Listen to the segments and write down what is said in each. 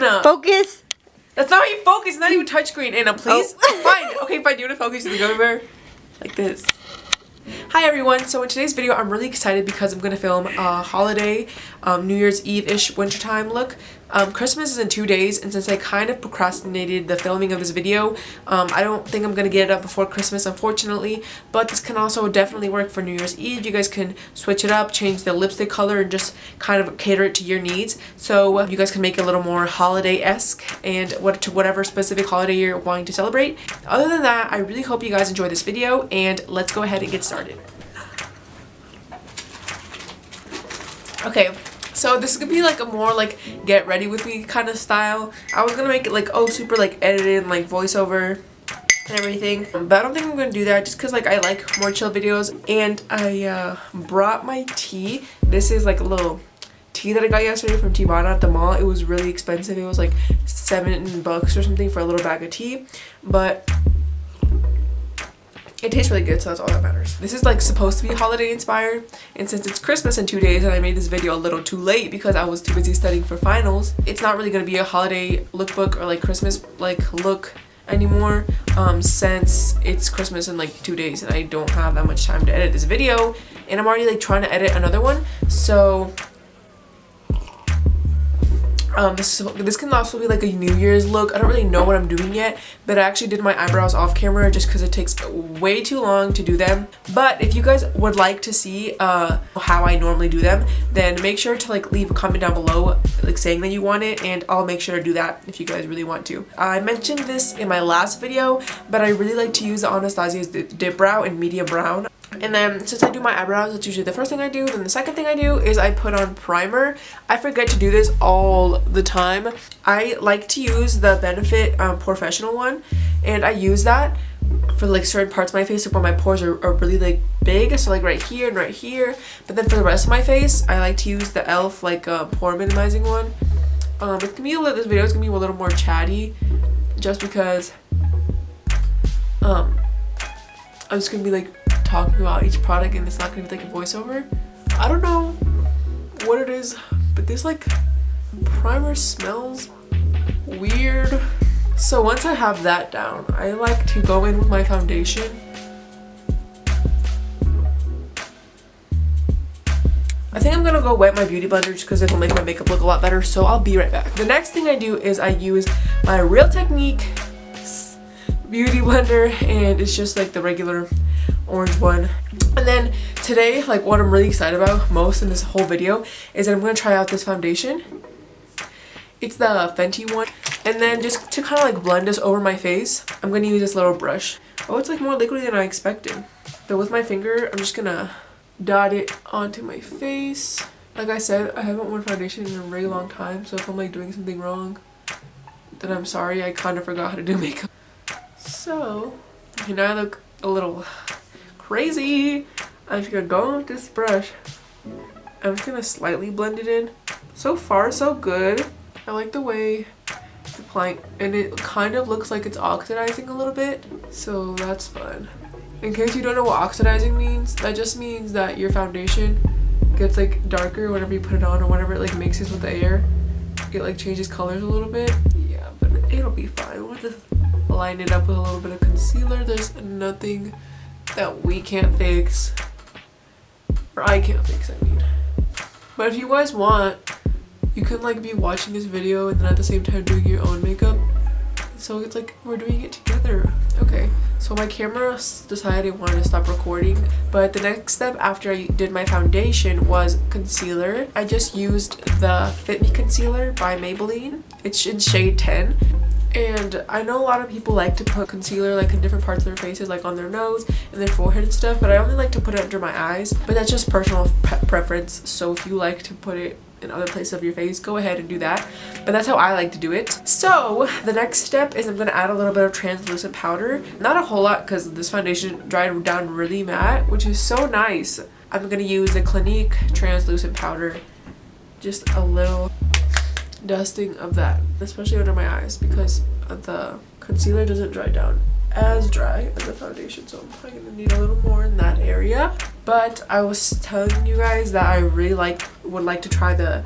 Anna. Focus. That's not how you focus. It's not even touchscreen. Anna, please. Oh. Fine. Okay, fine. You want to focus the gummy bear? Like this. Hi everyone, so in today's video I'm really excited because I'm going to film a holiday, New Year's Eve-ish wintertime look. Christmas is in 2 days, and since I kind of procrastinated the filming of this video, I don't think I'm going to get it up before Christmas, unfortunately, but this can also definitely work for New Year's Eve. You guys can switch it up, change the lipstick color, and just kind of cater it to your needs, so you guys can make it a little more holiday-esque and to whatever specific holiday you're wanting to celebrate. Other than that, I really hope you guys enjoy this video, and let's go ahead and get started. Okay, so this is gonna be like a more like get ready with me kind of style. I was gonna make it like super like edited and like voiceover and everything, but I don't think I'm gonna do that just because like I like more chill videos. And I brought my tea. This is like a little tea that I got yesterday from Tea-Bana at the mall. It was really expensive. It was like $7 or something for a little bag of tea, but it tastes really good, so that's all that matters. This is like supposed to be holiday inspired, and since it's Christmas in 2 days and I made this video a little too late because I was too busy studying for finals, it's not really going to be a holiday lookbook or like Christmas like look anymore, since it's Christmas in like 2 days and I don't have that much time to edit this video, and I'm already like trying to edit another one. So this can also be like a New Year's look. I don't really know what I'm doing yet, but I actually did my eyebrows off camera just because it takes way too long to do them. But if you guys would like to see how I normally do them, then make sure to like leave a comment down below like saying that you want it, and I'll make sure to do that if you guys really want to. I mentioned this in my last video, but I really like to use the Anastasia's Dip Brow in medium brown. And then since I do my eyebrows, that's usually the first thing I do. Then the second thing I do is I put on primer. I forget to do this all the time. I like to use the Benefit Professional one, and I use that for like certain parts of my face, like where my pores are really like big, so like right here and right here. But then for the rest of my face, I like to use the e.l.f. like pore minimizing one. It's gonna be this video is gonna be a little more chatty, just because I'm just gonna be like talking about each product, and it's not gonna be like a voiceover. I don't know what it is, but this like primer smells weird. So once I have that down, I like to go in with my foundation. I think I'm gonna go wet my beauty blender just because it'll make my makeup look a lot better, so I'll be right back. The next thing I do is I use my Real Technique beauty blender, and it's just like the regular orange one. And then today, like what I'm really excited about most in this whole video is that I'm going to try out this foundation. It's the Fenty one, and then just to kind of like blend this over my face, I'm going to use this little brush. Oh, it's like more liquidy than I expected. But with my finger, I'm just gonna dot it onto my face. Like I said, I haven't worn foundation in a really long time, so if I'm like doing something wrong, then I'm sorry. I kind of forgot how to do makeup. So, okay, now I look a little crazy. I'm just gonna go with this brush. I'm just gonna slightly blend it in. So far, so good. I like the way it's applying, and it kind of looks like it's oxidizing a little bit, so that's fun. In case you don't know what oxidizing means, that just means that your foundation gets like darker whenever you put it on, or whenever it like mixes with the air. It like changes colors a little bit. Yeah, but it'll be fine. We'll just line it up with a little bit of concealer. There's nothing that we can't fix, or I can't fix, I mean. But if you guys want, you can like be watching this video and then at the same time doing your own makeup, so it's like we're doing it together. Okay, so my camera decided it wanted to stop recording, but the next step after I did my foundation was concealer. I just used the Fit Me concealer by Maybelline. It's in shade 10. And I know a lot of people like to put concealer like in different parts of their faces, like on their nose and their forehead and stuff, but I only like to put it under my eyes. But that's just personal preference, so if you like to put it in other places of your face, go ahead and do that. But that's how I like to do it. So the next step is I'm going to add a little bit of translucent powder. Not a whole lot because this foundation dried down really matte, which is so nice. I'm going to use the Clinique translucent powder. Just a little dusting of that, especially under my eyes, because the concealer doesn't dry down as dry as the foundation, so I'm probably gonna need a little more in that area. But I was telling you guys that I really would like to try the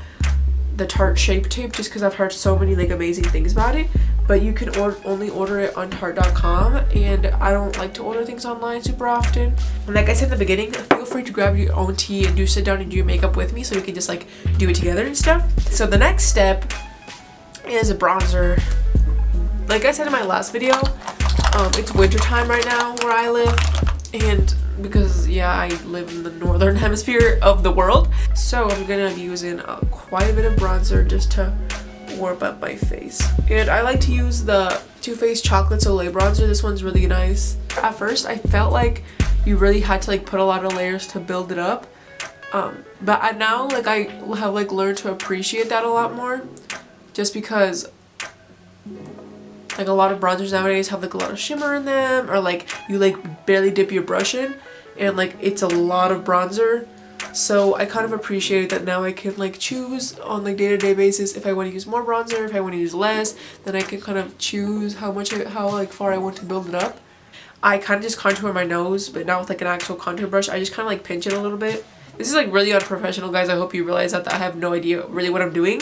the Tarte Shape Tape just because I've heard so many like amazing things about it. But you can only order it on Tarte.com, and I don't like to order things online super often. And like I said in the beginning, feel free to grab your own tea and do sit down and do your makeup with me so we can just like do it together and stuff. So the next step is a bronzer. Like I said in my last video, it's winter time right now where I live, and because yeah, I live in the northern hemisphere of the world, so I'm gonna be using quite a bit of bronzer just to warm up my face. And I like to use the Too Faced Chocolate Soleil bronzer. This one's really nice. At first I felt like you really had to like put a lot of layers to build it up, but now like I have like learned to appreciate that a lot more, just because like a lot of bronzers nowadays have like a lot of shimmer in them, or like you like barely dip your brush in and like it's a lot of bronzer. So I kind of appreciate that now I can like choose on like day-to-day basis if I want to use more bronzer, if I want to use less, then I can kind of choose how like far I want to build it up. I kind of just contour my nose, but not with like an actual contour brush. I just kind of like pinch it a little bit. This is like really unprofessional, guys. I hope you realize that I have no idea really what I'm doing.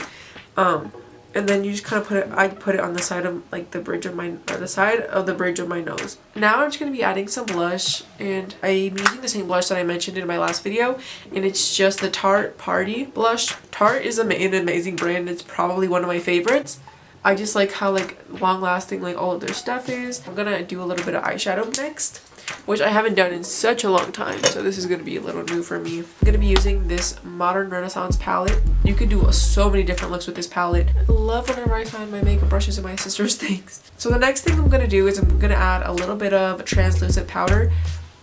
And then you just kind of put it, I put it on the side of like the bridge of my, or the side of the bridge of my nose. Now I'm just going to be adding some blush, and I'm using the same blush that I mentioned in my last video, and it's just the Tarte Party blush. Tarte is an amazing brand. It's probably one of my favorites. I just like how like long lasting like all of their stuff is. I'm going to do a little bit of eyeshadow next, which I haven't done in such a long time, so this is going to be a little new for me. I'm going to be using this Modern Renaissance palette. You could do so many different looks with this palette. I love whenever I find my makeup brushes in my sister's things. So the next thing I'm going to do is I'm going to add a little bit of translucent powder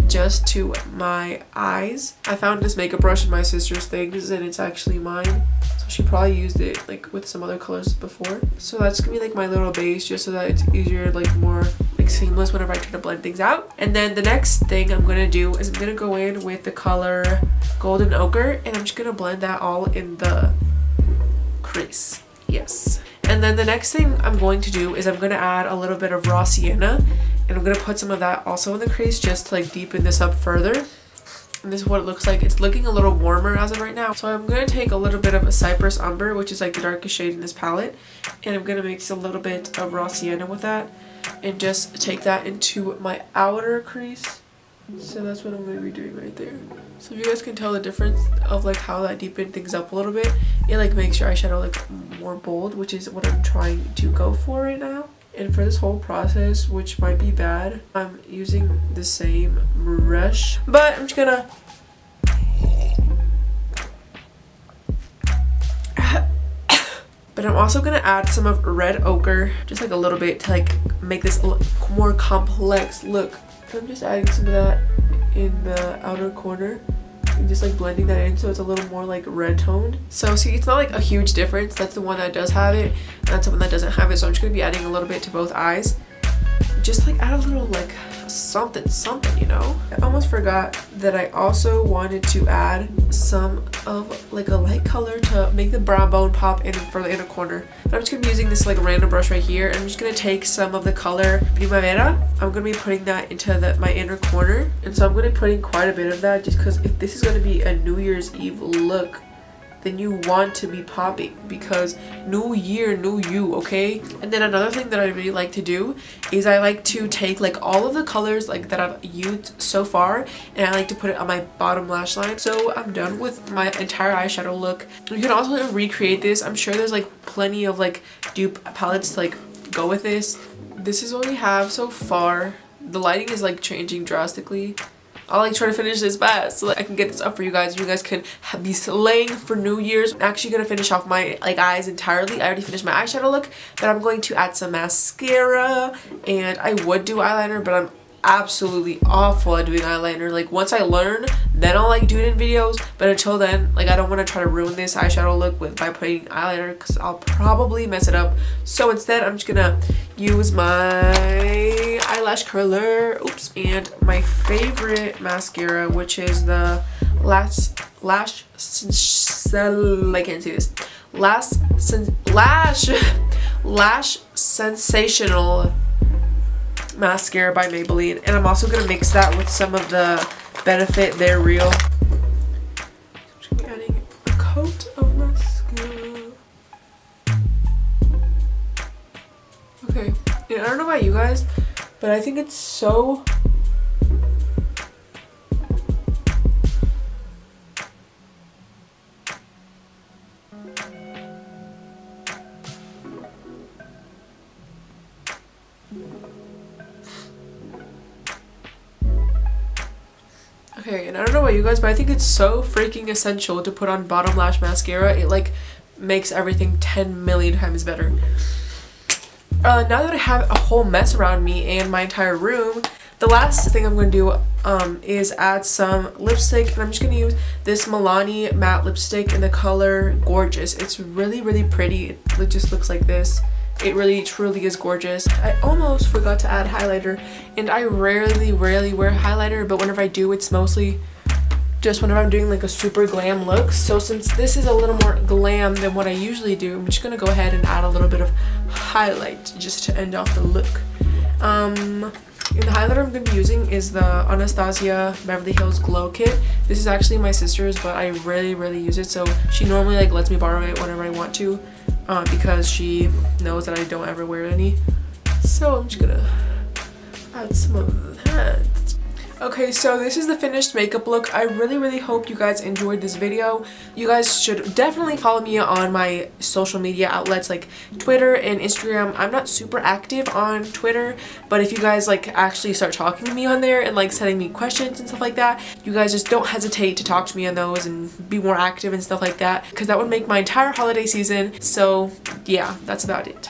just to my eyes. I found this makeup brush in my sister's things, and it's actually mine. So she probably used it like with some other colors before. So that's gonna be like my little base, just so that it's easier, like more like seamless whenever I try to blend things out. And then the next thing I'm gonna do is I'm gonna go in with the color Golden Ochre, and I'm just gonna blend that all in the crease. Yes. And then the next thing I'm going to do is I'm going to add a little bit of raw sienna, and I'm going to put some of that also in the crease just to like deepen this up further. And this is what it looks like. It's looking a little warmer as of right now. So I'm going to take a little bit of a Cypress Umber, which is like the darkest shade in this palette, and I'm going to mix a little bit of raw sienna with that and just take that into my outer crease. So that's what I'm going to be doing right there. So if you guys can tell the difference of like how that deepened things up a little bit, it like makes your eyeshadow like more bold, which is what I'm trying to go for right now. And for this whole process, which might be bad, I'm using the same brush, but I'm just gonna but I'm also gonna add some of red ochre, just like a little bit, to like make this a more complex look. I'm just adding some of that in the outer corner and just like blending that in so it's a little more like red toned. So see, it's not like a huge difference. That's the one that does have it, and that's the one that doesn't have it. So I'm just gonna be adding a little bit to both eyes, just like add a little like something, you know. I almost forgot that I also wanted to add some of like a light color to make the brow bone pop in for the inner corner. But I'm just gonna be using this like random brush right here, and I'm just gonna take some of the color Primavera. I'm gonna be putting that into my inner corner, and so I'm gonna be putting quite a bit of that just because if this is gonna be a New Year's Eve look, then you want to be popping, because new year, new you, okay? And then another thing that I really like to do is I like to take like all of the colors like that I've used so far, and I like to put it on my bottom lash line. So I'm done with my entire eyeshadow look. You can also recreate this. I'm sure there's like plenty of like dupe palettes to like go with this. This is what we have so far. The lighting is like changing drastically. I'll like try to finish this fast so that I can get this up for you guys. You guys can be slaying for New Year's. I'm actually gonna finish off my like eyes entirely. I already finished my eyeshadow look, but I'm going to add some mascara, and I would do eyeliner, but I'm absolutely awful at doing eyeliner. Like once I learn, then I'll like do it in videos, but until then, like I don't want to try to ruin this eyeshadow look by putting eyeliner, because I'll probably mess it up. So instead I'm just gonna use my eyelash curler, oops, and my favorite mascara, which is the Lash Sensational mascara by Maybelline. And I'm also gonna mix that with some of the Benefit They're Real. I'm just gonna be adding a coat of mascara. about you guys, but I think it's so okay, and I don't know about you guys, but I think it's so freaking essential to put on bottom lash mascara. It like makes everything 10 million times better. Now that I have a whole mess around me and my entire room, the last thing I'm going to do is add some lipstick, and I'm just going to use this Milani matte lipstick in the color Gorgeous. It's really, really pretty. It just looks like this. It really truly is gorgeous. I almost forgot to add highlighter, and I rarely wear highlighter, but whenever I do, it's mostly just whenever I'm doing like a super glam look. So since this is a little more glam than what I usually do, I'm just gonna go ahead and add a little bit of highlight just to end off the look. And the highlighter I'm going to be using is the Anastasia Beverly Hills Glow Kit. This is actually my sister's, but I really use it. So she normally like lets me borrow it whenever I want to, because she knows that I don't ever wear any. So I'm just gonna add some of that. Okay, so this is the finished makeup look. I really hope you guys enjoyed this video. You guys should definitely follow me on my social media outlets like Twitter and Instagram. I'm not super active on Twitter, but if you guys like actually start talking to me on there and like sending me questions and stuff like that, you guys just don't hesitate to talk to me on those and be more active and stuff like that, because that would make my entire holiday season. So yeah, that's about it.